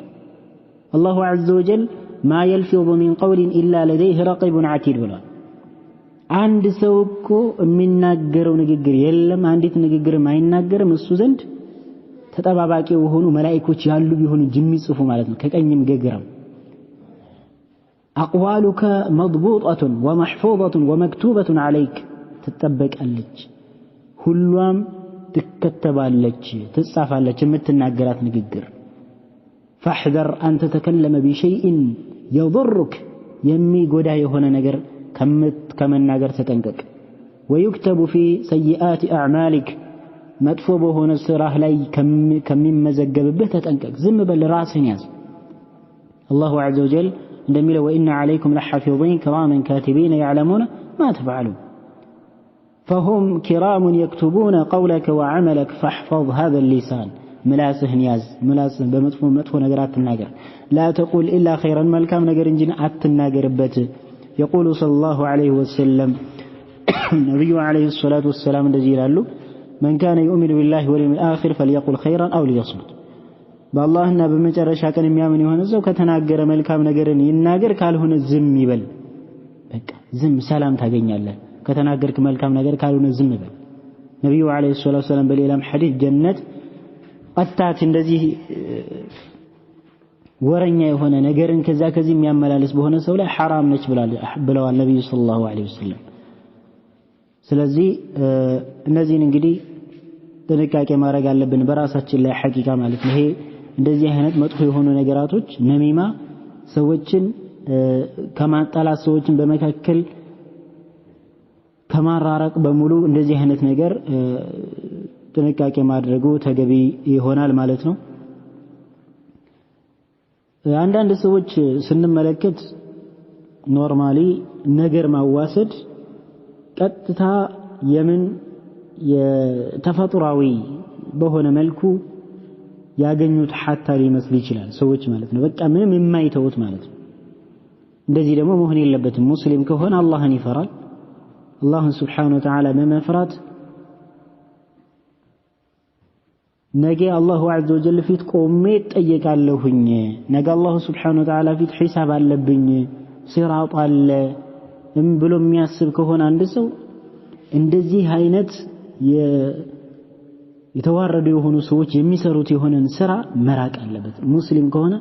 الله عز وجل ما يلفظ من قول إلا لديه رقيب عتيد ብሏል አንድ ሰው እኮ የሚናገረው ንግግር የለም አንዲት ንግግር ማይናገርም እሱ ዘንድ ተጠባባቂ የሆኑ መላእክቶች ያሉ ቢሆኑ ጅሚጽፉ ማለት ነው ከቀኝም ገግራም أقوالك مضبوطة ومحفوظة ومكتوبة عليك تتبقالج ሁሉም ትከተባለች ትጻፋለች የምትናገራት ንግግር فاحذر أن تتكلم بشيء يضرك የሚጎዳ የሆነ ነገር ከመናገር ተጠንቀቅ ويكتب في سيئات أعمالك መጥፎ በሆነ ስራህ ላይ ከሚመዘገብብህ ተጠንቀቅ ዝም በል ራስህን ያዝ الله عز وجل እንደሚለው وإن عليكم لحافظين كراما كاتبين يعلمون ما تفعلون فهم كرام يكتبون قولك وعملك فاحفظ هذا اللسان ملاسهن ياز ملاسه بمطفو ነገራት ተናገር لا تقول إلا خيرا መልካም ነገር እንጂ አትናገርበት يقول صلى الله عليه وسلم النبي عليه الصلاة والسلام እንደዚህ ይላሉ من كان يؤمن بالله واليوم الآخر فليقل خيرا أو ليصمت በአላህና በመጨረሻ ቀን የሚያምን የሆነ ሰው ከተናገረ መልካም ነገርን ይናገር ካልሆነ ዝም ይበል በቃ ዝም ሰላም ታገኛለህ ከተናገርክ መልካም ነገር ካልሆነ ዝም በል ነብዩ አለይሂ ሰላቱ ሰላም በሌላም ሐዲስ ጀነት አጣት እንደዚህ ወረኛ የሆነ ነገርን ከዚህ የሚያመላልስ በሆነ ሰው ላይ حرام ነች ብለዋል ነብዩ ሰለላሁ ዐለይሂ ወሰለም ስለዚህ እነዚህን እንግዲህ ጥንቃቄ ማድረግ አለብን በራሳችን ላይ ሐቂቃ ማለት ነው ይሄ እንደዚህ አይነት መጥፎ የሆኑ ነገራቶች ነሚማ ሰዎችን ከማጣላት ሰዎችን በመካከል ከማራራቅ በሙሉ እንደዚህ አይነት ነገር ጥንቃቄ ማድረጉ ተገቢ ይሆናል ማለት ነው አንዳንድ ሰዎች ስንመለከት ኖርማሊ ነገር ማዋሰድ ቀጥታ የምን የተፈጥሯዊ በሆነ መልኩ ያገኙት ሐታ ሊመስል ይችላል ሰዎች ማለት ነው በቃ ምንም የማይተውት ማለት ነው እንደዚህ ደግሞ መሆን የለበትም ሙስሊም ከሆነ አላህን ይፈራል አላህን Subhanahu Wa Ta'ala በመፍራት ነገ አላሁ Azza wa Jalla ፊት ቆሜ እጠየቃለሁኝ ነገ አላሁ Subhanahu Wa Ta'ala ፊት ሒሳብ አለብኝ ሲራጥ አለ ብሎ የሚያስብ ከሆነ አንድ ሰው እንደዚህ አይነት የተዋረዱ የሆኑ ሰዎች የሚሰሩት የሆነን ስራ መራቅ አለበት ሙስሊም ከሆነ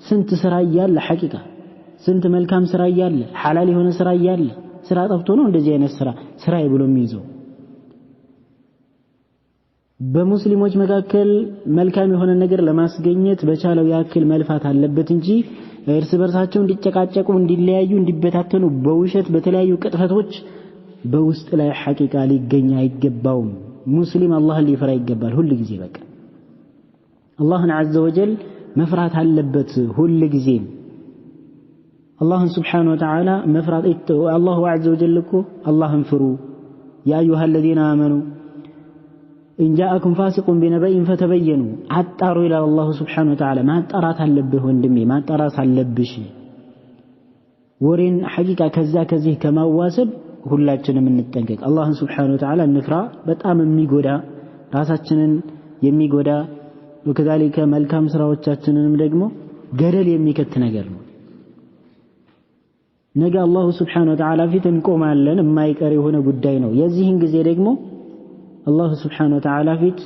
ስንት ስራ ይያለ ሐቂቃ ስንት መልካም ስራ ይያለ ሐላል የሆነ ስራ ይያለ ስራ ጠፍቶ ነው እንደዚህ አይነት ስራ ይብሎ የሚይዘው በሙስሊሞች መካከል መልካም የሆነ ነገር ለማስገኘት በቻለው ያክል መልፋት አለበት እንጂ እርስ በርሳቸው እንዲጨቃጨቁ እንዲለያዩ እንዲበታተኑ በውሸት በተለያዩ ቅጥፈቶች በውስጥ ላይ ሐቂቃ ሊገኝ አይገባውም ሙስሊም አላህን ሊፈራ ይገባል ሁሉ ጊዜ በቃ አላህን عز وجل መፍራት አለበት ሁሉ ጊዜ አላህን Subhanahu Wa Ta'ala መፍራት አላሁ عز وجل እኮ አላህን ፍሩ ያ አዩሃ الذين آمنوا إن جاءكم فاسق بنبأ فتبينوا አጣሩ ይላል አላሁ Subhanahu Wa Ta'ala ማጣራት አለብህ ወንድሜ ማጣራት አለብሽ ወሬን ሐቂቃ ከዚህ ከማዋሰብ ሁላችንም እንጠንቀቅ አላህን Subhanahu Wa Ta'ala እንፍራ በጣም የሚጎዳ ራሳችንን የሚጎዳ ወከዛሊከ መልካም ስራዎቻችንንም ደግሞ ገደል የሚከት ነገር ነው ነገ አላሁ Subhanahu Wa Ta'ala ፊት እንቆማለን የማይቀር የሆነ ጉዳይ ነው የዚህን ጊዜ ደግሞ አላሁ Subhanahu Wa Ta'ala ፊት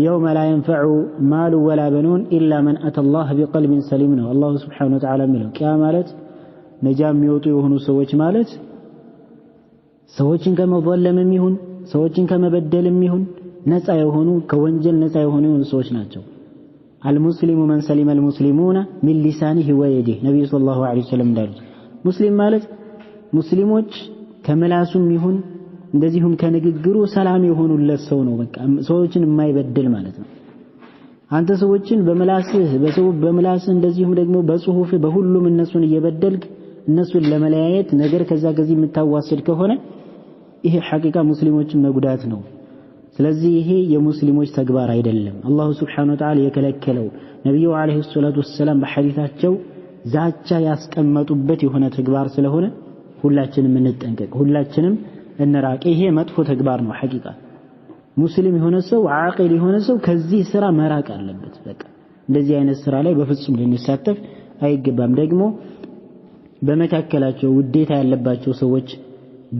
يوم لا ينفع مال ولا بنون إلا من أتى الله بقلب سليم ነው አላሁ Subhanahu Wa Ta'ala የሚለው ቂያ ማለት ነጃ የሚወጡ የሆኑ ሰዎች ማለት ሰዎችን ከመዘለምም ይሁን ሰዎችን ከመበደልም ይሁን ነፃ የሆኑ ከወንጀል ነፃ የሆኑ ሰዎች ናቸው المسلم من سلم المسلمون من لسانه ويده ነብዩ ሰለላሁ ዐለይሂ ወሰለም እንዳሉት ሙስሊም ማለት ሙስሊሞች ከመላሱም ይሁን እንደዚሁም ከንግግሩ ሰላም የሆኑለት ሰው ነው በቃ ሰዎችን የማይበድል ማለት ነው አንተ ሰዎችን በመላስህ እንደዚሁም ደግሞ በጽሁፍ በሁሉም እነሱን እየበደልክ እነሱን ለመለያየት ነገር ከዚህ የምታዋስድ ከሆነ ይሄ ሐቂቃ ሙስሊሞችን መጉዳት ነው ስለዚህ ይሄ የሙስሊሞች ተግባር አይደለም አላሁ Subhanahu Wa Ta'ala የከለከለው ነብዩ አለይሂ ሰላቱ ወሰለም በሐዲታቸው ዛቻ ያስቀመጡበት የሆነ ተግባር ስለሆነ ሁላችንም እንጠንቀቅ ሁላችንም እንራቅ ይሄ መጥፎ ተግባር ነው ሐቂቃ ሙስሊም የሆነ ሰው ዓቂል የሆነ ሰው ከዚህ ስራ መራቅ አለበት በቃ እንደዚህ አይነት ስራ ላይ በፍጹም ልንሳተፍ አይገባም ደግሞ በመካከላቸው ውዴታ ያለባቸው ሰዎች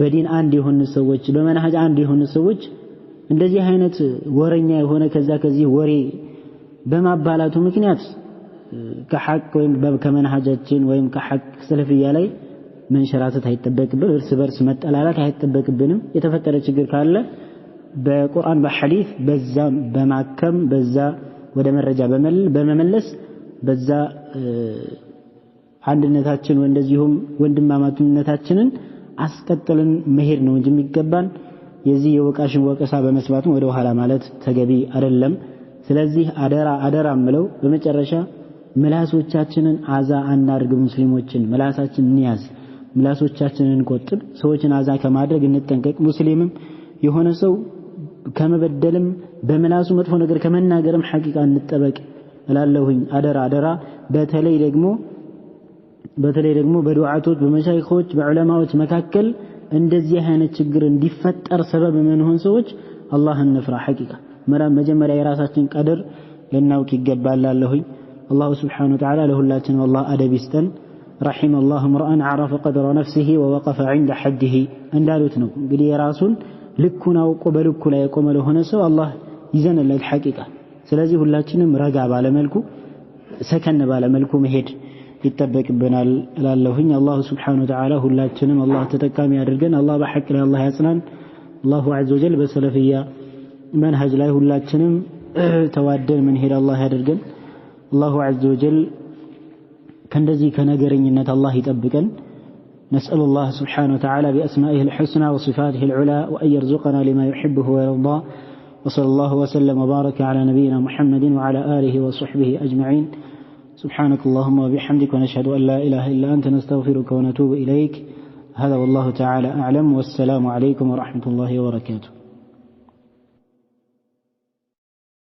በዲን አንድ የሆኑ ሰዎች በመንሃጅ አንድ የሆኑ ሰዎች እንደዚህ አይነት ወረኛ የሆነ ከዚህ ወሬ በማባላቱ ምክንያት ከሐቅ ወይም ከመንሃጃችን ወይም ከሐቅ ሰለፊያ ላይ መንሸራተት አይተበቅብን እርስ በርስ መጠላላት አይተበቅብንም የተፈጠረ ችግር ካለ በቁርአን በሐዲስ በዛ በማከም በዛ ወደ መረጃ በመመለስ በዛ አንድነታችን ወንደዚሁም ወንድማማችነታችንን አስቀጥልን መሄድ ነው እንጂ የሚገባን የዚህ የወቃሽን ወቀሳ በመስማት ወደ ኋላ ማለት ተገቢ አይደለም ስለዚህ አደራ ምለው በመጨረሻ ምላሶቻችንን አዛ አናርግ ሙስሊሞችን ምላሳችንን እንያዝ ምላሶቻችንን እንቆጥብ ሰዎችን አዛ ከማድረግ እንጠንቀቅ ሙስሊምም የሆነ ሰው ከመበደልም በመላሱ መጥፎ ነገር ከመናገርም ሐቂቃ እንጠበቅ እላለሁኝ አደራ በተለይ ደግሞ በዱዓቶች በመሻይኾች በዑለማዎች መካከል እንደዚህ አይነት ችግር እንዲፈጠር ሰበብ የምንሆን ሰዎች አላህን እንፍራ ሐቂቃ መጀመሪያ የራሳችን ቀድር ልናውቅ ይገባል እላለሁኝ الله سبحانه وتعالى له اللاتن والله أدبستن رحم الله امرأ عرف قدر نفسه ووقف عند حده اندالوت ነው እንግዲህ የራሱን ልኩን አውቆ በልኩ ላይ ቆመ ለሆነ ሰው አላህ ይዘንለት ሐቂቃ ስለዚህ ሁላችንም ረጋ ባለ መልኩ ሰከን ባለ መልኩ መሄድ ይተበቅብናል እላለሁኝ አላህ Subhanahu Wa Ta'ala ሁላችንም አላህ ተጠቃሚ ያድርገን አላህ በሐቅ ላይ አላህ ያጽናን አላሁ Azza wa Jalla በሰለፊያ መንሃጅ ላይ ሁላችንም ተዋደን ምን ሄድ አላህ ያድርገን الله عز وجل كندزي كنغرنينت الله يطبقن نسأل الله سبحانه وتعالى بأسمائه الحسنى وصفاته العلى وأن يرزقنا لما يحبه ويرضى وصلى الله وسلم وبارك على نبينا محمد وعلى آله وصحبه أجمعين سبحانك اللهم وبحمدك ونشهد أن لا إله إلا أنت نستغفرك ونتوب إليك هذا والله تعالى أعلم والسلام عليكم ورحمة الله وبركاته